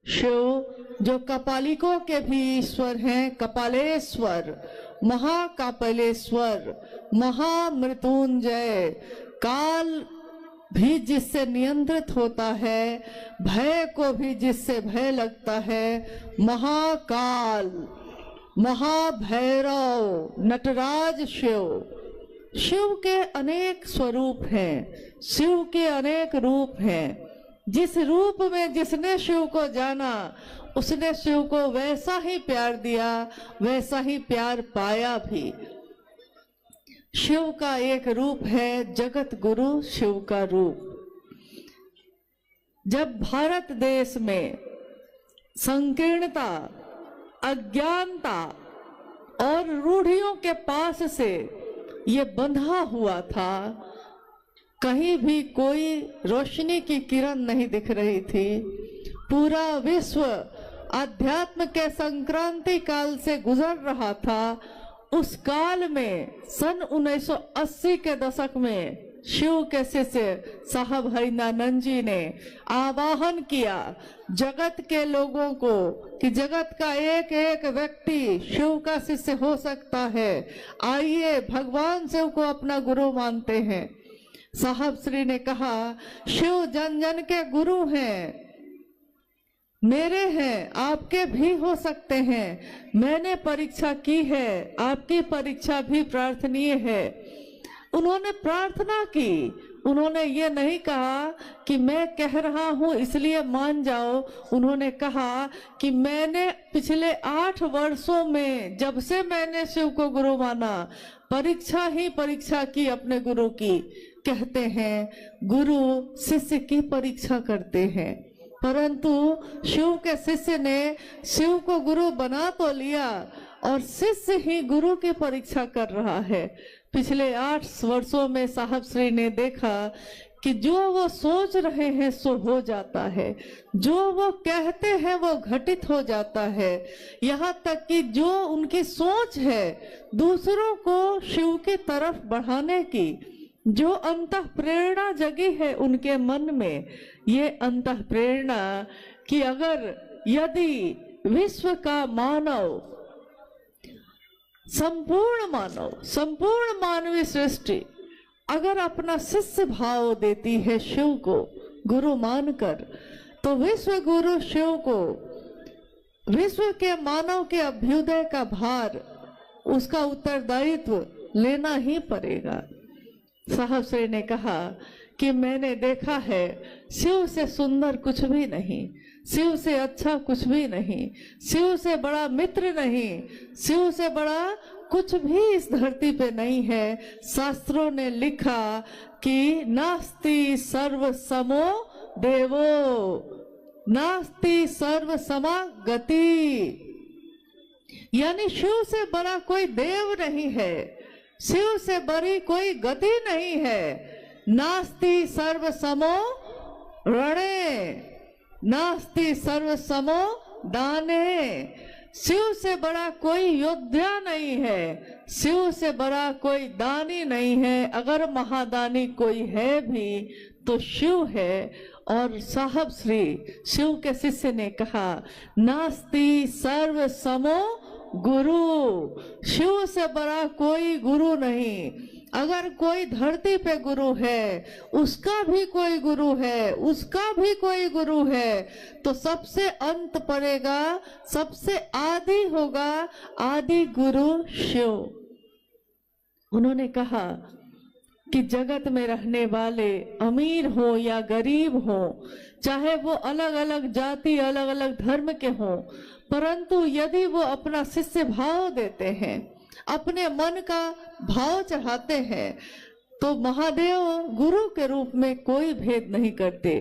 शिव जो कपालिकों के भी ईश्वर हैं, कपालेश्वर, महाकापालेश्वर, महामृत्युंजय, काल भी जिससे नियंत्रित होता है, भय को भी जिससे भय लगता है, महाकाल, महाभैरव, नटराज शिव। शिव के अनेक स्वरूप हैं, शिव के अनेक रूप हैं। जिस रूप में जिसने शिव को जाना, उसने शिव को वैसा ही प्यार दिया, वैसा ही प्यार पाया भी। शिव का एक रूप है जगत गुरु, शिव का रूप। जब भारत देश में संकीर्णता, अज्ञानता और रूढ़ियों के पास से ये बंधा हुआ था, कहीं भी कोई रोशनी की किरण नहीं दिख रही थी। पूरा विश्व अध्यात्म के संक्रांति काल से गुजर रहा था। उस काल में सन 1980 के दशक में शिव के शिष्य साहब हरिनानंद जी ने आवाहन किया जगत के लोगों को कि जगत का एक एक व्यक्ति शिव का शिष्य हो सकता है, आइए भगवान शिव को अपना गुरु मानते हैं। साहब श्री ने कहा, शिव जन जन के गुरु हैं, मेरे हैं, आपके भी हो सकते हैं। मैंने परीक्षा की है, आपकी परीक्षा भी प्रार्थनीय है। उन्होंने प्रार्थना की, उन्होंने ये नहीं कहा कि मैं कह रहा हूं इसलिए मान जाओ। उन्होंने कहा कि मैंने पिछले 8 वर्षों में, जब से मैंने शिव को गुरु माना, परीक्षा ही परीक्षा की अपने गुरु की। कहते हैं गुरु शिष्य की परीक्षा करते हैं, परंतु शिव के शिष्य ने शिव को गुरु बना तो लिया और शिष्य ही गुरु की परीक्षा कर रहा है। पिछले 8 वर्षों में साहब श्री ने देखा कि जो वो सोच रहे हैं सो हो जाता है, जो वो कहते हैं वो घटित हो जाता है। यहाँ तक कि जो उनकी सोच है दूसरों को शिव की तरफ बढ़ाने की, जो अंतः प्रेरणा जगी है उनके मन में, ये अंतः प्रेरणा कि अगर यदि विश्व का मानव, संपूर्ण मानवीय सृष्टि अगर अपना शिष्य भाव देती है शिव को गुरु मानकर, तो विश्व गुरु शिव को विश्व के मानव के अभ्युदय का भार, उसका उत्तरदायित्व लेना ही पड़ेगा। साहब श्री ने कहा कि मैंने देखा है शिव से सुंदर कुछ भी नहीं, शिव से अच्छा कुछ भी नहीं, शिव से बड़ा मित्र नहीं, शिव से बड़ा कुछ भी इस धरती पे नहीं है। शास्त्रों ने लिखा कि नास्ति सर्व समो देवो, नास्ति सर्व समा गति, यानी शिव से बड़ा कोई देव नहीं है, शिव से बड़ी कोई गति नहीं है। नास्ति सर्व समो रणे, नास्ति सर्व समो दाने, शिव से बड़ा कोई योद्धा नहीं है, शिव से बड़ा कोई दानी नहीं है। अगर महादानी कोई है भी तो शिव है। और साहब श्री शिव के शिष्य ने कहा नास्ति सर्व समो गुरु, शिव से बड़ा कोई गुरु नहीं। अगर कोई धरती पे गुरु है, उसका भी कोई गुरु है, उसका भी कोई गुरु है, तो सबसे अंत पड़ेगा, सबसे आदि होगा, आदि गुरु शिव। उन्होंने कहा कि जगत में रहने वाले अमीर हो या गरीब हो, चाहे वो अलग अलग जाति, अलग अलग धर्म के हों, परंतु यदि वो अपना शिष्य भाव देते हैं, अपने मन का भाव चढ़ाते हैं, तो महादेव गुरु के रूप में कोई भेद नहीं करते,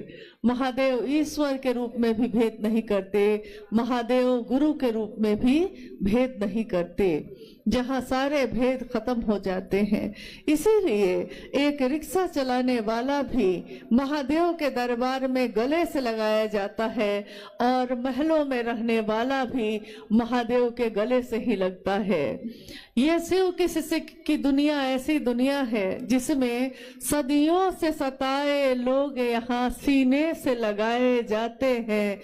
महादेव ईश्वर के रूप में भी भेद नहीं करते, महादेव गुरु के रूप में भी भेद नहीं करते। जहाँ सारे भेद खत्म हो जाते हैं। इसीलिए एक रिक्शा चलाने वाला भी महादेव के दरबार में गले से लगाया जाता है और महलों में रहने वाला भी महादेव के गले से ही लगता है। यह शिव की शिष्य की दुनिया ऐसी दुनिया है जिसमें सदियों से सताए लोग यहाँ सीने से लगाए जाते हैं।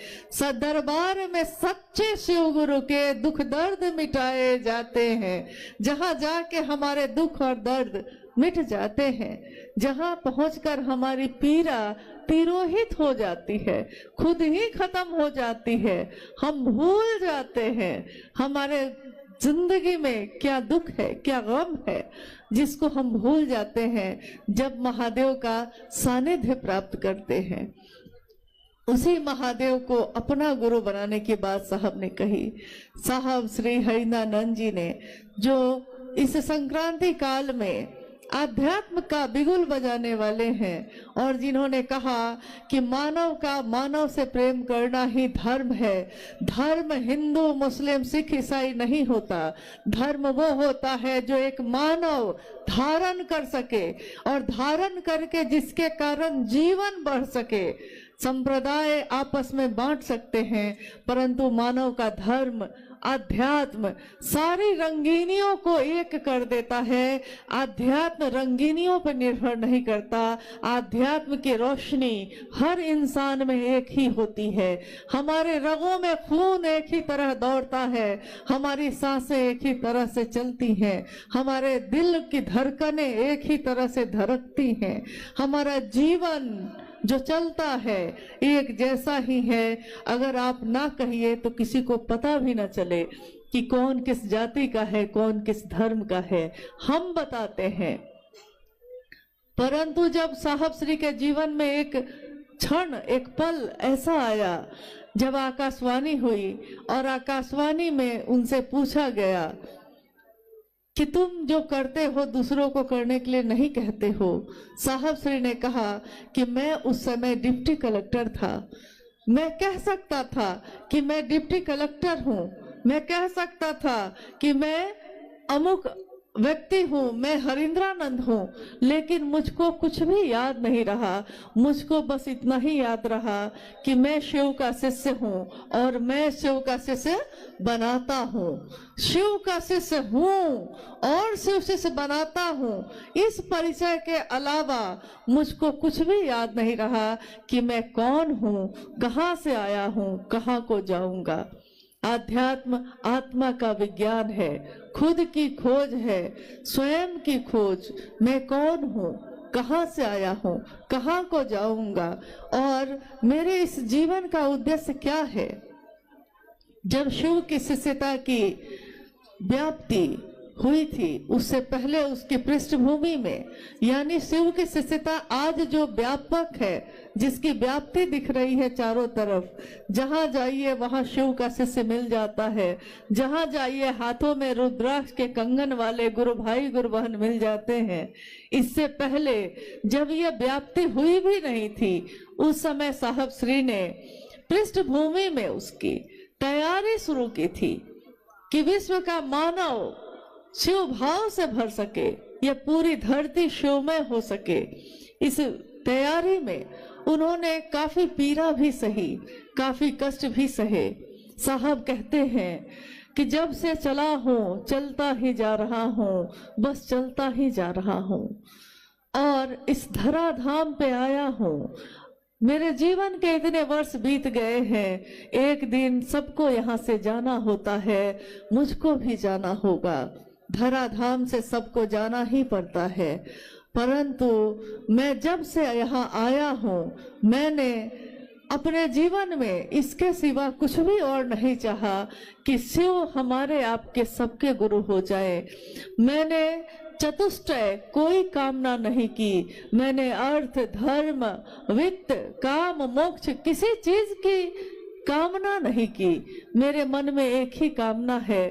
दरबार में सच्चे शिव गुरु के दुख दर्द मिटाए जाते हैं। जहाँ जाके हमारे दुख और दर्द मिट जाते हैं, जहाँ पहुंचकर हमारी पीड़ा तिरोहित हो जाती है, खुद ही खत्म हो जाती है। हम भूल जाते हैं हमारे जिंदगी में क्या दुख है, क्या गम है, जिसको हम भूल जाते हैं जब महादेव का सानिध्य प्राप्त करते हैं। उसी महादेव को अपना गुरु बनाने की बात साहब ने कही। साहब श्री हरिनानंद जी ने जो इस संक्रांति काल में आध्यात्म का बिगुल बजाने वाले हैं और जिन्होंने कहा कि मानव का मानव से प्रेम करना ही धर्म है। धर्म हिंदू मुस्लिम सिख ईसाई नहीं होता। धर्म वो होता है जो एक मानव धारण कर सके और धारण करके जिसके कारण जीवन बढ़ सके। संप्रदाय आपस में बांट सकते हैं, परंतु मानव का धर्म आध्यात्म सारी रंगीनियों को एक कर देता है। आध्यात्म रंगीनियों पर निर्भर नहीं करता। आध्यात्म की रोशनी हर इंसान में एक ही होती है। हमारे रगों में खून एक ही तरह दौड़ता है, हमारी सांसें एक ही तरह से चलती हैं, हमारे दिल की धड़कनें एक ही तरह से धड़कती हैं, हमारा जीवन जो चलता है एक जैसा ही है। अगर आप ना कहिए तो किसी को पता भी ना चले कि कौन किस जाति का है, कौन किस धर्म का है, हम बताते हैं। परंतु जब साहब श्री के जीवन में एक क्षण, एक पल ऐसा आया जब आकाशवाणी हुई और आकाशवाणी में उनसे पूछा गया कि तुम जो करते हो दूसरों को करने के लिए नहीं कहते हो। साहब श्री ने कहा कि मैं उस समय डिप्टी कलेक्टर था, मैं कह सकता था कि मैं डिप्टी कलेक्टर हूँ, मैं कह सकता था कि मैं अमुक व्यक्ति हूँ, मैं हरिंद्रानंद हूँ, लेकिन मुझको कुछ भी याद नहीं रहा। मुझको बस इतना ही याद रहा कि मैं शिव का शिष्य हूँ और मैं शिव का शिष्य बनाता हूँ, शिव का शिष्य हूँ और शिव शिष्य बनाता हूँ। इस परिचय के अलावा मुझको कुछ भी याद नहीं रहा कि मैं कौन हूँ, कहाँ से आया हूँ, कहाँ को जाऊंगा। आध्यात्म आत्मा का विज्ञान है, खुद की खोज है, स्वयं की खोज। मैं कौन हूँ, कहाँ से आया हूँ, कहाँ को जाऊंगा और मेरे इस जीवन का उद्देश्य क्या है। जब शिव की शिष्यता की व्याप्ति हुई थी उससे पहले उसकी पृष्ठभूमि में, यानी शिव की शिष्यता आज जो व्यापक है, जिसकी व्याप्ति दिख रही है चारों तरफ, जहां जाइए वहां शिव का शिष्य मिल जाता है, जहां जाइए हाथों में रुद्राक्ष के कंगन वाले गुरु भाई गुरु बहन मिल जाते हैं। इससे पहले जब यह व्याप्ति हुई भी नहीं थी उस समय साहब श्री ने पृष्ठभूमि में उसकी तैयारी शुरू की थी कि विश्व का मानव शिव भाव से भर सके, यह पूरी धरती शिवमय हो सके। इस तैयारी में उन्होंने काफी पीड़ा भी सही, काफी कष्ट भी सहे। साहब कहते हैं कि जब से चला हूँ चलता ही जा रहा हूँ, बस चलता ही जा रहा हूँ और इस धराधाम पे आया हूँ। मेरे जीवन के इतने वर्ष बीत गए हैं, एक दिन सबको यहाँ से जाना होता है, मुझको भी जाना होगा। धराधाम से सबको जाना ही पड़ता है, परंतु मैं जब से यहाँ आया हूँ मैंने अपने जीवन में इसके सिवा कुछ भी और नहीं चाहा कि शिव हमारे आपके सबके गुरु हो जाए। मैंने चतुष्टय कोई कामना नहीं की, मैंने अर्थ धर्म वित्त काम मोक्ष किसी चीज की कामना नहीं की। मेरे मन में एक ही कामना है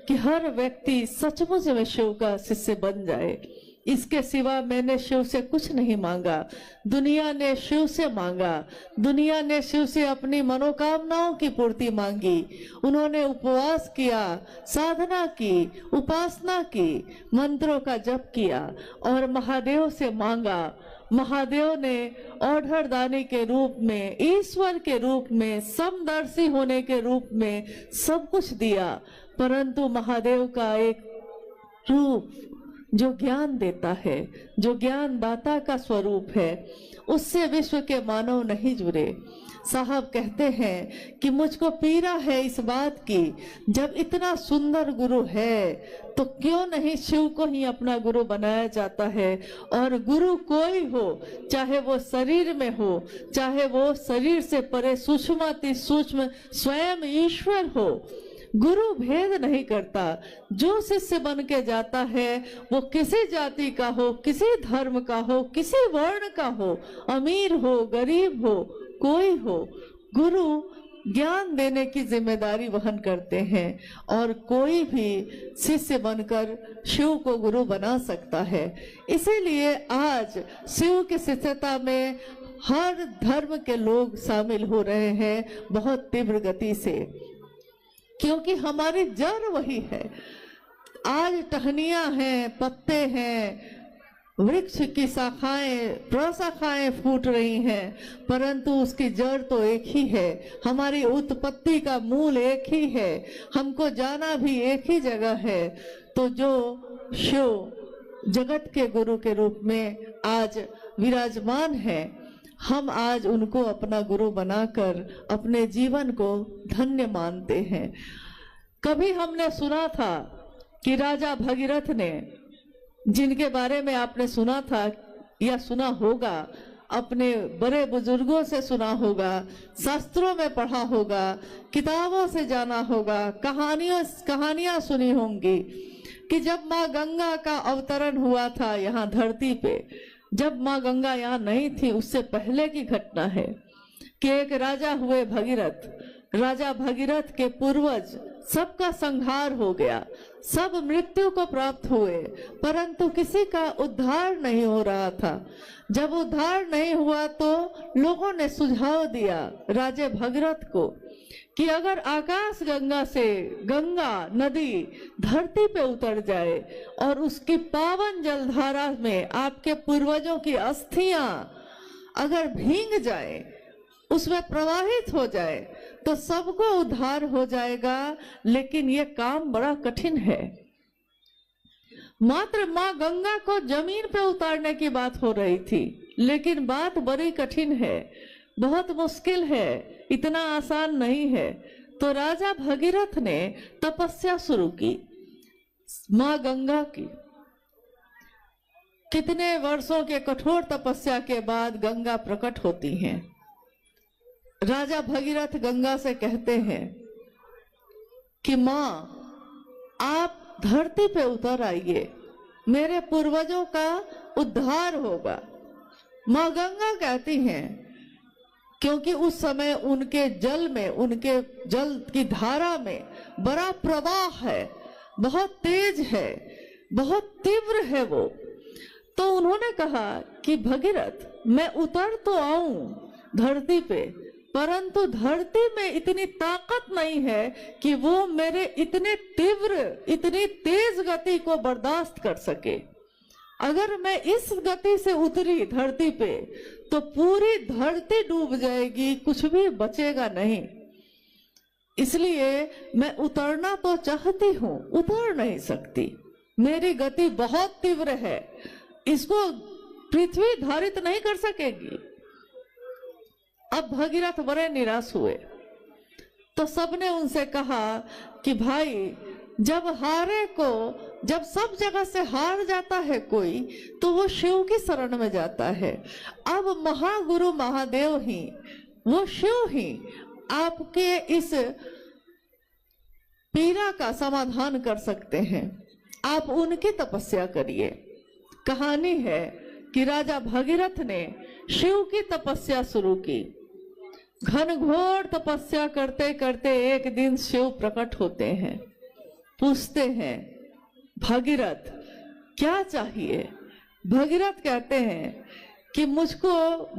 कि हर व्यक्ति सचमुच में शिव का शिष्य बन जाए। इसके सिवा मैंने शिव से कुछ नहीं मांगा। दुनिया ने शिव से मांगा, दुनिया ने शिव से अपनी मनोकामनाओं की पूर्ति मांगी। उन्होंने उपवास किया, साधना की, उपासना की, मंत्रों का जप किया और महादेव से मांगा। महादेव ने औढ़रदानी के रूप में, ईश्वर के रूप में, समदर्शी होने के रूप में सब कुछ दिया। परंतु महादेव का एक रूप जो ज्ञान देता है, जो ज्ञान दाता का स्वरूप है, उससे विश्व के मानव नहीं जुड़े। साहब कहते हैं कि मुझको पीड़ा है इस बात की, जब इतना सुंदर गुरु है तो क्यों नहीं शिव को ही अपना गुरु बनाया जाता है। और गुरु कोई हो, चाहे वो शरीर में हो, चाहे वो शरीर से परे सूक्ष्माति सूक्ष्म स्वयं ईश्वर हो, गुरु भेद नहीं करता। जो शिष्य बन के जाता है वो किसी जाति का हो, किसी धर्म का हो, किसी वर्ण का हो, अमीर हो, गरीब हो, कोई हो, गुरु ज्ञान देने की जिम्मेदारी वहन करते हैं और कोई भी शिष्य बनकर शिव को गुरु बना सकता है। इसीलिए आज शिव की शिष्यता में हर धर्म के लोग शामिल हो रहे हैं बहुत तीव्र गति से, क्योंकि हमारी जड़ वही है। आज टहनियां हैं, पत्ते हैं, वृक्ष की शाखाएं, प्रशाखाएं फूट रही हैं, परंतु उसकी जड़ तो एक ही है। हमारी उत्पत्ति का मूल एक ही है, हमको जाना भी एक ही जगह है। तो जो शिव जगत के गुरु के रूप में आज विराजमान है, हम आज उनको अपना गुरु बनाकर अपने जीवन को धन्य मानते हैं। कभी हमने सुना था कि राजा भगीरथ ने, जिनके बारे में आपने सुना था या सुना होगा, अपने बड़े बुजुर्गों से सुना होगा, शास्त्रों में पढ़ा होगा, किताबों से जाना होगा, कहानियां सुनी होंगी कि जब माँ गंगा का अवतरण हुआ था यहाँ धरती पे, जब माँ गंगा यहाँ नहीं थी, उससे पहले की घटना है कि एक राजा हुए भगीरथ। राजा भगीरथ के पूर्वज सबका संहार हो गया, सब मृत्यु को प्राप्त हुए, परंतु किसी का उद्धार नहीं हो रहा था। जब उद्धार नहीं हुआ तो लोगों ने सुझाव दिया राजा भगीरथ को कि अगर आकाश गंगा से गंगा नदी धरती पे उतर जाए और उसकी पावन जलधारा में आपके पूर्वजों की अस्थियां अगर भींग जाए, उसमें प्रवाहित हो जाए, तो सबको उद्धार हो जाएगा। लेकिन ये काम बड़ा कठिन है। मात्र माँ गंगा को जमीन पे उतारने की बात हो रही थी, लेकिन बात बड़ी कठिन है, बहुत मुश्किल है, इतना आसान नहीं है। तो राजा भगीरथ ने तपस्या शुरू की माँ गंगा की। कितने वर्षों के कठोर तपस्या के बाद गंगा प्रकट होती हैं। राजा भगीरथ गंगा से कहते हैं कि माँ, आप धरती पे उतर आइए, मेरे पूर्वजों का उद्धार होगा। माँ गंगा कहती हैं, क्योंकि उस समय उनके जल में, उनके जल की धारा में बड़ा प्रवाह है, बहुत तेज है, बहुत तीव्र है वो। तो उन्होंने कहा कि भगीरथ, मैं उतर तो आऊं धरती पे, परंतु धरती में इतनी ताकत नहीं है कि वो मेरे इतने तीव्र, इतनी तेज गति को बर्दाश्त कर सके। अगर मैं इस गति से उतरी धरती पे तो पूरी धरती डूब जाएगी, कुछ भी बचेगा नहीं। इसलिए मैं उतरना तो चाहती हूँ, उतर नहीं सकती, मेरी गति बहुत तीव्र है, इसको पृथ्वी धारित नहीं कर सकेगी। अब भगीरथ बड़े निराश हुए, तो सबने उनसे कहा कि भाई, जब हारे को, जब सब जगह से हार जाता है कोई, तो वो शिव की शरण में जाता है। अब महागुरु महादेव ही, वो शिव ही आपके इस पीड़ा का समाधान कर सकते हैं। आप उनकी तपस्या करिए। कहानी है कि राजा भगीरथ ने शिव की तपस्या शुरू की। घनघोर तपस्या करते करते एक दिन शिव प्रकट होते हैं, पूछते हैं, भगीरथ क्या चाहिए? भगीरथ कहते हैं कि मुझको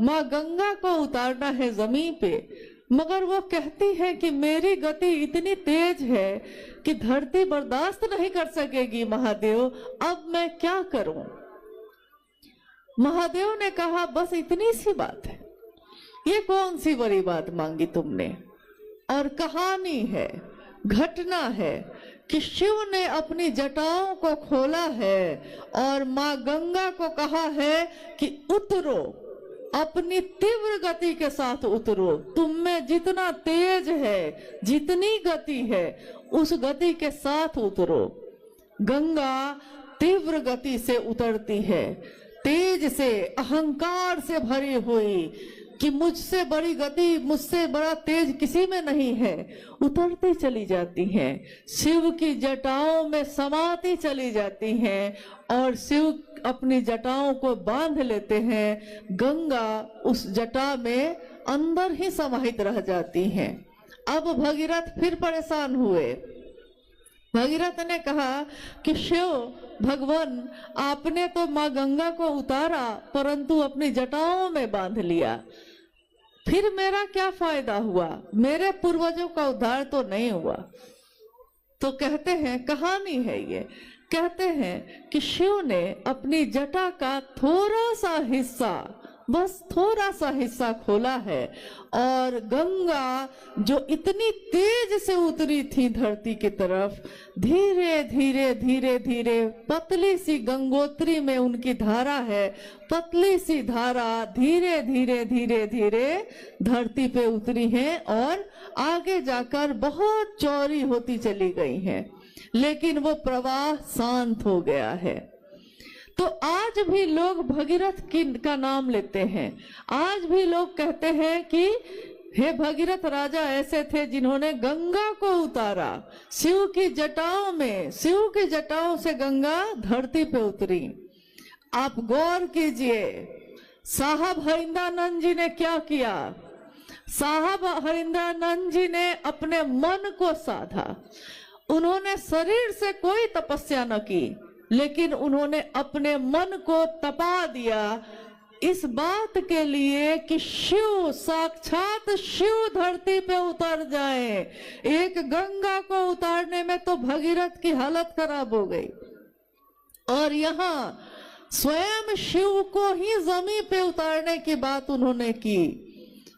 माँ गंगा को उतारना है जमीन पे, मगर वो कहती है कि मेरी गति इतनी तेज है कि धरती बर्दाश्त नहीं कर सकेगी महादेव, अब मैं क्या करूं। महादेव ने कहा बस इतनी सी बात है, ये कौन सी बड़ी बात मांगी तुमने। और कहानी है, घटना है कि शिव ने अपनी जटाओं को खोला है और माँ गंगा को कहा है कि उतरो, अपनी तीव्र गति के साथ उतरो, तुम में जितना तेज है, जितनी गति है, उस गति के साथ उतरो। गंगा तीव्र गति से उतरती है, तेज से, अहंकार से भरी हुई कि मुझसे बड़ी गति, मुझसे बड़ा तेज किसी में नहीं है, उतरती चली जाती हैं, शिव की जटाओं में समाती चली जाती हैं और शिव अपनी जटाओं को बांध लेते हैं। गंगा उस जटा में अंदर ही समाहित रह जाती हैं। अब भगीरथ फिर परेशान हुए। भगीरथ ने कहा कि शिव भगवान, आपने तो माँ गंगा को उतारा परंतु अपनी जटाओं में बांध लिया, फिर मेरा क्या फायदा हुआ, मेरे पूर्वजों का उद्धार तो नहीं हुआ। तो कहते हैं, कहानी है ये, कहते हैं कि शिव ने अपनी जटा का थोड़ा सा हिस्सा, बस थोड़ा सा हिस्सा खोला है और गंगा जो इतनी तेज से उतरी थी धरती की तरफ, धीरे धीरे धीरे धीरे, पतली सी गंगोत्री में उनकी धारा है, पतली सी धारा धीरे धीरे धीरे धीरे धरती पे उतरी है और आगे जाकर बहुत चौड़ी होती चली गई है, लेकिन वो प्रवाह शांत हो गया है। तो आज भी लोग भगीरथ का नाम लेते हैं, आज भी लोग कहते हैं कि हे भगीरथ राजा ऐसे थे जिन्होंने गंगा को उतारा, शिव की जटाओं में, शिव की जटाओं से गंगा धरती पे उतरी। आप गौर कीजिए, साहब हरिंद्रानंद जी ने क्या किया। साहब हरिंद्रानंद जी ने अपने मन को साधा, उन्होंने शरीर से कोई तपस्या न की, लेकिन उन्होंने अपने मन को तपा दिया इस बात के लिए कि शिव, साक्षात शिव धरती पे उतर जाए। एक गंगा को उतारने में तो भगीरथ की हालत खराब हो गई और यहाँ स्वयं शिव को ही जमीन पे उतारने की बात उन्होंने की।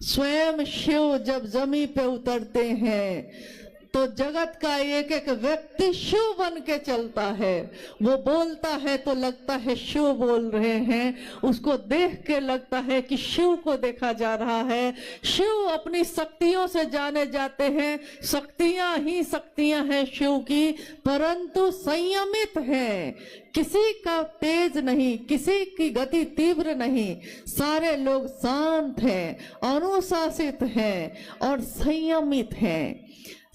स्वयं शिव जब जमीन पे उतरते हैं तो जगत का एक एक व्यक्ति शिव बन के चलता है। वो बोलता है तो लगता है शिव बोल रहे हैं, उसको देख के लगता है कि शिव को देखा जा रहा है। शिव अपनी शक्तियों से जाने जाते हैं, शक्तियां ही शक्तियां हैं शिव की, परंतु संयमित हैं, किसी का तेज नहीं, किसी की गति तीव्र नहीं, सारे लोग शांत हैं, अनुशासित हैं और संयमित हैं।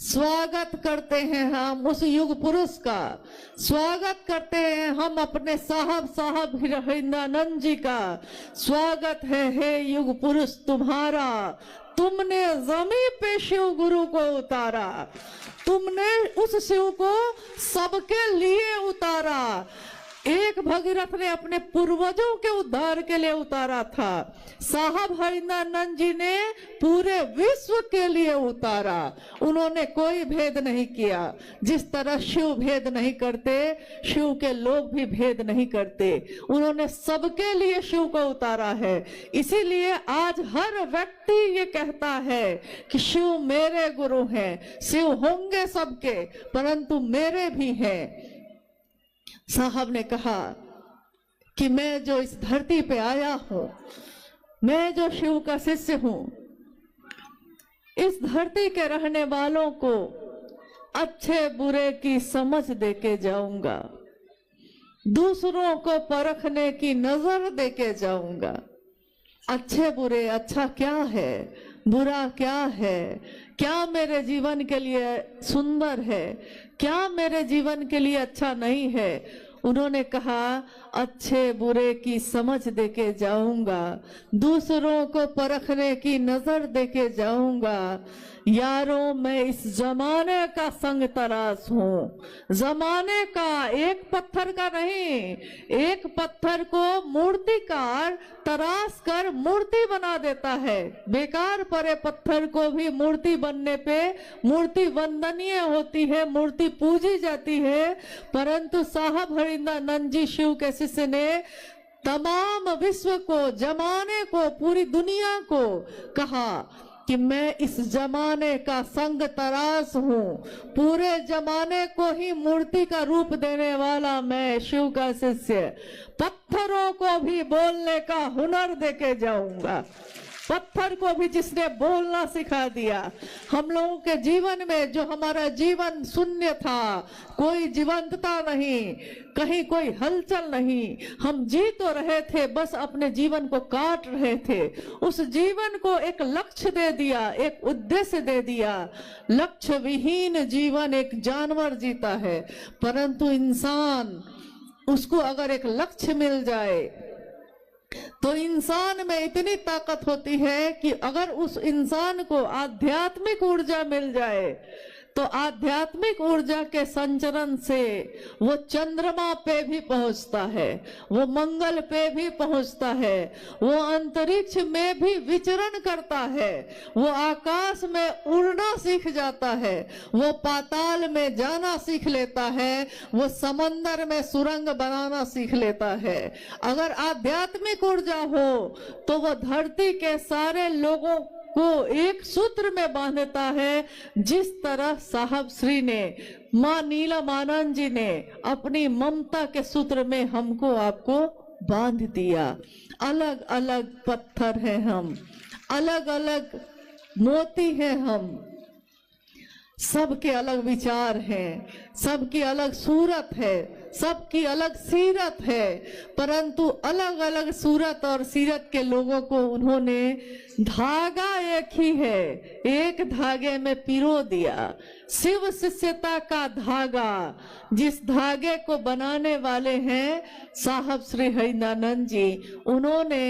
स्वागत करते हैं हम उस युग पुरुष का, स्वागत करते हैं हम अपने साहब हरिंद्रानंद जी का। स्वागत है हे युग पुरुष तुम्हारा, तुमने जमीन पे शिव गुरु को उतारा, तुमने उस शिव को सबके लिए उतारा। एक भगीरथ ने अपने पूर्वजों के उद्धार के लिए उतारा था, साहब हरिंद्रानंद जी ने पूरे विश्व के लिए उतारा। उन्होंने कोई भेद नहीं किया, जिस तरह शिव भेद नहीं करते, शिव के लोग भी भेद नहीं करते, उन्होंने सबके लिए शिव को उतारा है। इसीलिए आज हर व्यक्ति ये कहता है कि शिव मेरे गुरु हैं, शिव होंगे सबके परंतु मेरे भी हैं। साहब ने कहा कि मैं जो इस धरती पे आया हूं, मैं जो शिव का शिष्य हूं, इस धरती के रहने वालों को अच्छे बुरे की समझ देके जाऊंगा, दूसरों को परखने की नजर देके जाऊंगा। अच्छे बुरे, अच्छा क्या है, बुरा क्या है, क्या मेरे जीवन के लिए सुंदर है, क्या मेरे जीवन के लिए अच्छा नहीं है, उन्होंने कहा, अच्छे बुरे की समझ देके जाऊंगा, दूसरों को परखने की नजर देके जाऊंगा। यारों, मैं इस जमाने का संग तराश हूँ, जमाने का, एक पत्थर का नहीं। एक पत्थर को मूर्तिकार तराश कर मूर्ति बना देता है। बेकार पड़े पत्थर को भी मूर्ति बनने पे मूर्ति वंदनीय होती है, मूर्ति पूजी जाती है। परंतु साहब हरिंद्रानंद जी शिव के शिष्य ने तमाम विश्व को, जमाने को, पूरी दुनिया को कहा कि मैं इस जमाने का संग तराश हूँ, पूरे जमाने को ही मूर्ति का रूप देने वाला मैं शिव का शिष्य, पत्थरों को भी बोलने का हुनर देके जाऊंगा। पत्थर को भी जिसने बोलना सिखा दिया। हम लोगों के जीवन में जो हमारा जीवन शून्य था, कोई जीवंतता नहीं, कहीं कोई हलचल नहीं, हम जी तो रहे थे, बस अपने जीवन को काट रहे थे। उस जीवन को एक लक्ष्य दे दिया, एक उद्देश्य दे दिया। लक्ष्य विहीन जीवन एक जानवर जीता है, परंतु इंसान, उसको अगर एक लक्ष्य मिल जाए तो इंसान में इतनी ताकत होती है कि अगर उस इंसान को आध्यात्मिक ऊर्जा मिल जाए तो आध्यात्मिक ऊर्जा के संचरण से वो चंद्रमा पे भी पहुंचता है, वो मंगल पे भी पहुंचता है, वो अंतरिक्ष में भी विचरण करता है, वो आकाश में उड़ना सीख जाता है, वो पाताल में जाना सीख लेता है, वो समंदर में सुरंग बनाना सीख लेता है। अगर आध्यात्मिक ऊर्जा हो तो वो धरती के सारे लोगों को एक सूत्र में बांधता है, जिस तरह साहब श्री ने, माँ नीलमानंद जी ने अपनी ममता के सूत्र में हमको आपको बांध दिया। अलग अलग पत्थर हैं हम, अलग अलग मोती हैं हम, सबके अलग विचार हैं, सबकी अलग सूरत है, सबकी अलग सीरत है, परंतु अलग अलग सूरत और सीरत के लोगों को उन्होंने धागा एक ही है, एक धागे में पिरो दिया। शिव शिष्यता का धागा, जिस धागे को बनाने वाले हैं साहब श्री हरिंद्रानंद जी, उन्होंने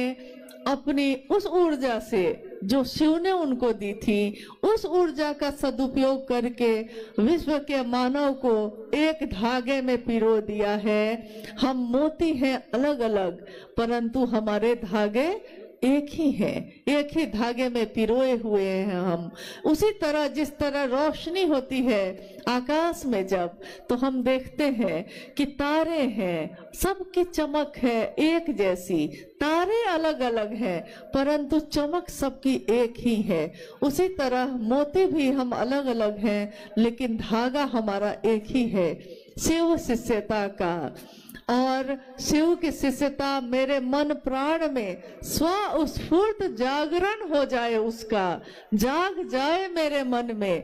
अपनी उस ऊर्जा से जो शिव ने उनको दी थी, उस ऊर्जा का सदुपयोग करके विश्व के मानव को एक धागे में पिरो दिया है। हम मोती हैं अलग अलग, परंतु हमारे धागे एक ही है, एक ही धागे में पिरोए हुए हैं हम। उसी तरह जिस तरह रोशनी होती है आकाश में जब, तो हम देखते हैं कि तारे हैं, सबकी चमक है एक जैसी, तारे अलग अलग हैं परंतु चमक सबकी एक ही है। उसी तरह मोती भी हम अलग अलग हैं लेकिन धागा हमारा एक ही है, शिव शिष्यता का। और शिव की शिष्यता मेरे मन प्राण में स्व स्फूर्त जागरण हो जाए, उसका जाग जाए मेरे मन में